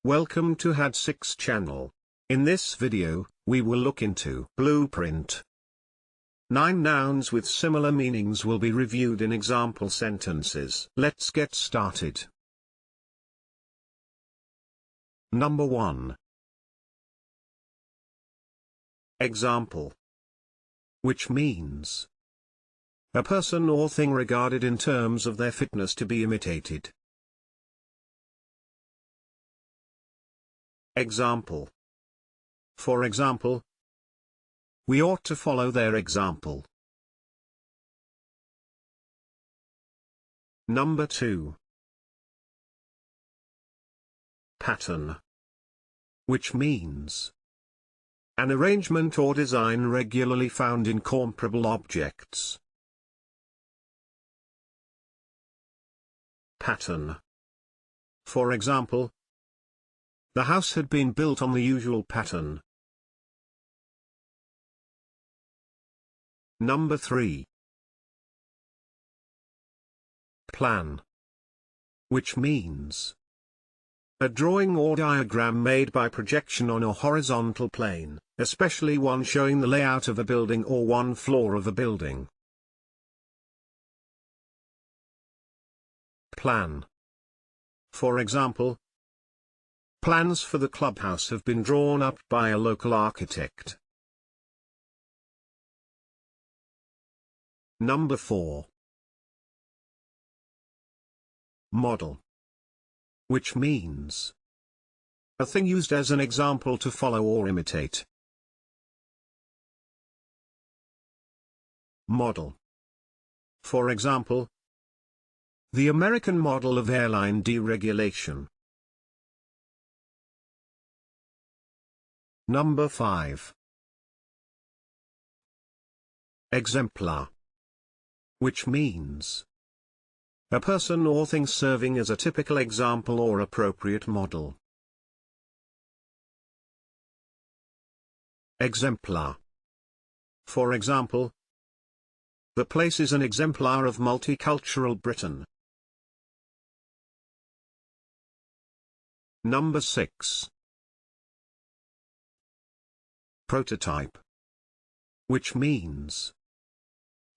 Welcome to had6 channel. In this video, we will look into blueprint. 9 nouns with similar meanings will be reviewed in example sentences. Let's get started. Number 1. Example. Which means a person or thing regarded in terms of their fitness to be imitated. Example. For example, we ought to follow their example. Number 2. Pattern. Which means an arrangement or design regularly found in comparable objects. Pattern. For example, the house had been built on the usual pattern. Number 3. Plan. Which means a drawing or diagram made by projection on a horizontal plane, especially one showing the layout of a building or one floor of a building. Plan. For example, plans for the clubhouse have been drawn up by a local architect. Number 4. Model. Which means a thing used as an example to follow or imitate. Model. For example, the American model of airline deregulation. Number 5. Exemplar. Which means a person or thing serving as a typical example or appropriate model. Exemplar. For example, the place is an exemplar of multicultural Britain. Number 6. Prototype. Which means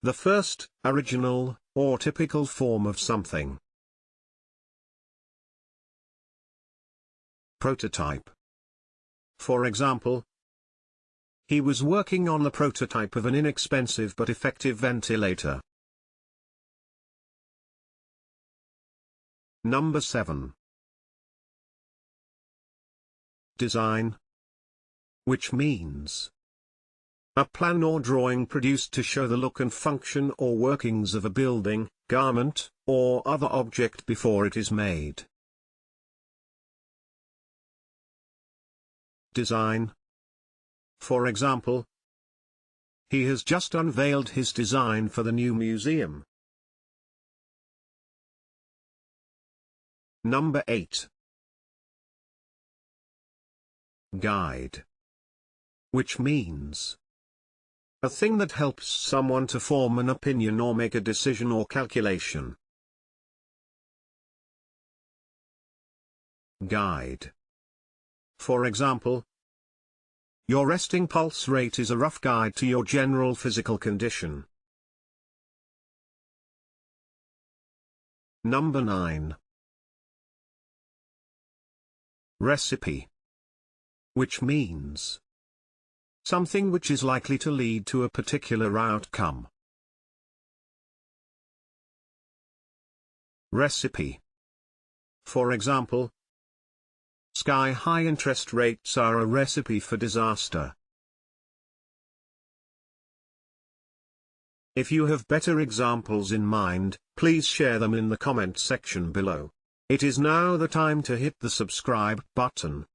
the first, original, or typical form of something. Prototype. For example, he was working on the prototype of an inexpensive but effective ventilator. Number 7. Design. Which means a plan or drawing produced to show the look and function or workings of a building, garment, or other object before it is made. Design. For example, he has just unveiled his design for the new museum. Number 8. Guide. Which means a thing that helps someone to form an opinion or make a decision or calculation. Guide. For example, your resting pulse rate is a rough guide to your general physical condition. Number 9. Recipe. Which means something which is likely to lead to a particular outcome. Recipe. For example, sky-high interest rates are a recipe for disaster. If you have better examples in mind, please share them in the comment section below. It is now the time to hit the subscribe button,